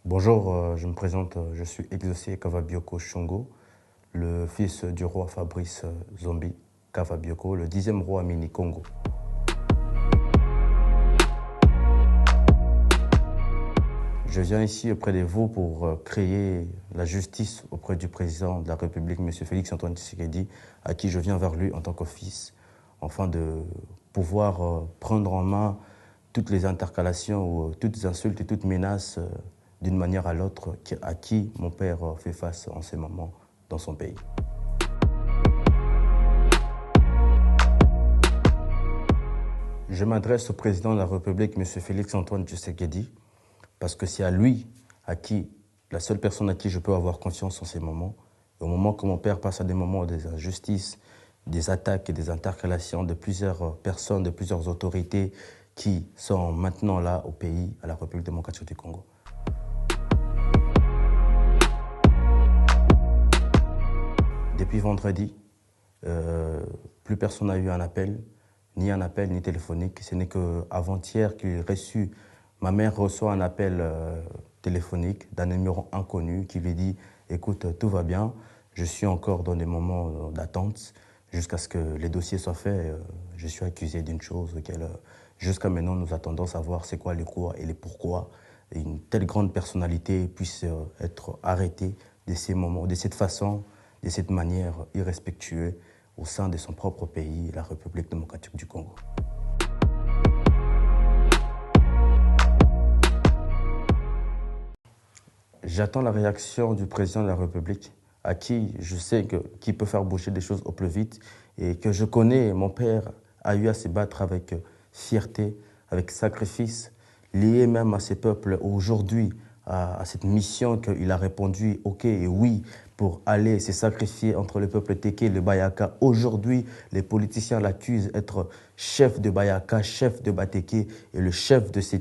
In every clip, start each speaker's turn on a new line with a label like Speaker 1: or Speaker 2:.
Speaker 1: Bonjour, je me présente, je suis Exaucé Kavabioko Shongo, le fils du roi Fabrice Zombi Kavabioko, le 10e roi mini-Congo. Je viens ici auprès de vous pour créer la justice auprès du président de la République, M. Félix-Antoine Tshisekedi, à qui je viens vers lui en tant que fils, afin de pouvoir prendre en main toutes les intercalations ou toutes les insultes et toutes menaces d'une manière à l'autre à qui mon père fait face en ces moments dans son pays. Je m'adresse au président de la République, M. Félix-Antoine Tshisekedi, parce que c'est à lui, la seule personne à qui je peux avoir confiance en ces moments. Et au moment que mon père passe à des moments des injustices, des attaques et des intercalations de plusieurs personnes, de plusieurs autorités qui sont maintenant là au pays, à la République démocratique du Congo. Depuis vendredi, plus personne n'a eu un appel ni téléphonique. Ce n'est qu'avant-hier qu'il reçu, ma mère reçoit un appel téléphonique d'un numéro inconnu qui lui dit « Écoute, tout va bien, je suis encore dans des moments d'attente jusqu'à ce que les dossiers soient faits. Je suis accusé d'une chose jusqu'à maintenant, nous attendons à savoir c'est quoi les quoi et les pourquoi. Et une telle grande personnalité puisse être arrêtée de ces moments, de cette façon, de cette manière irrespectueuse au sein de son propre pays, la République démocratique du Congo. » J'attends la réaction du président de la République, à qui je sais qui peut faire bouger des choses au plus vite et que je connais. Mon père a eu à se battre avec fierté, avec sacrifice, lié même à ces peuples aujourd'hui, à cette mission qu'il a répondu ok et oui pour aller se sacrifier entre le peuple Téké et le Bayaka. Aujourd'hui, les politiciens l'accusent d'être chef de Bayaka, chef de Batéké et le chef de ces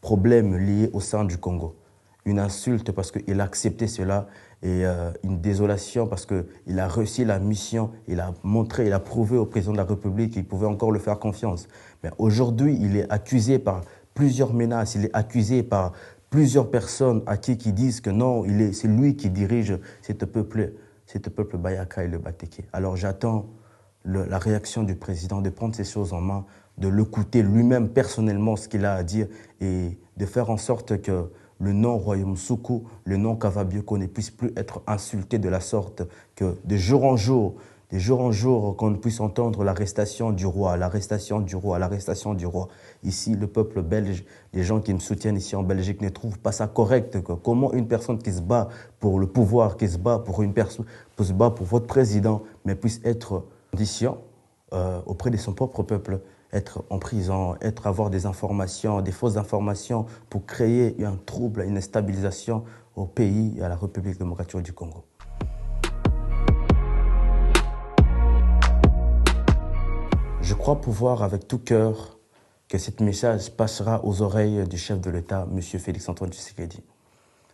Speaker 1: problèmes liés au sein du Congo. Une insulte parce qu'il a accepté cela et une désolation parce qu'il a réussi la mission, il a montré, il a prouvé au président de la République qu'il pouvait encore le faire confiance. Mais aujourd'hui, il est accusé par plusieurs menaces, il est accusé par plusieurs personnes qui disent que non, c'est lui qui dirige cette peuple Bayaka et le Batéké. Alors j'attends la réaction du président, de prendre ces choses en main, de l'écouter lui-même personnellement ce qu'il a à dire et de faire en sorte que le nom Royaume Soukou, le nom Kavabioko ne puisse plus être insulté de la sorte que de jour en jour, qu'on puisse entendre l'arrestation du roi, l'arrestation du roi, l'arrestation du roi. Ici, le peuple belge, les gens qui me soutiennent ici en Belgique ne trouvent pas ça correct. Comment une personne qui se bat pour le pouvoir, qui se bat pour une personne, se bat pour votre président, mais puisse être en condition auprès de son propre peuple, être en prison, avoir des informations, des fausses informations pour créer un trouble, une instabilisation au pays et à la République démocratique du Congo. Je crois pouvoir avec tout cœur que ce message passera aux oreilles du chef de l'État, M. Félix-Antoine Tshisekedi.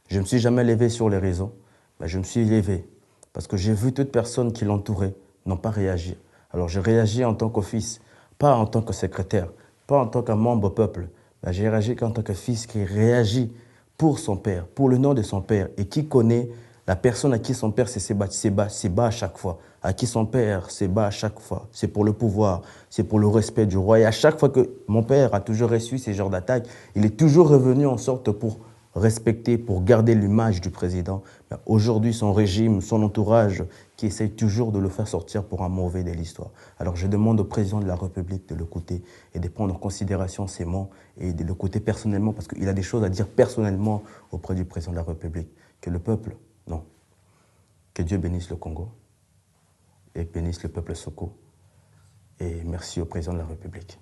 Speaker 1: Je ne me suis jamais levé sur les réseaux, mais je me suis levé parce que j'ai vu toutes personnes qui l'entouraient n'ont pas réagi. Alors j'ai réagi en tant qu'office, pas en tant que secrétaire, pas en tant que membre peuple, mais j'ai réagi en tant que fils qui réagit pour son père, pour le nom de son père et qui connaît la personne à qui son père s'est bat à chaque fois, à qui son père s'est bat à chaque fois. C'est pour le pouvoir, c'est pour le respect du roi. Et à chaque fois que mon père a toujours reçu ces genres d'attaques, il est toujours revenu en sorte pour respecter, pour garder l'image du président. Aujourd'hui, son régime, son entourage, qui essaye toujours de le faire sortir pour un mauvais de l'histoire. Alors je demande au président de la République de l'écouter et de prendre en considération ses mots et de l'écouter personnellement parce qu'il a des choses à dire personnellement auprès du président de la République. Que le peuple, non. Que Dieu bénisse le Congo et bénisse le peuple Soko. Et merci au président de la République.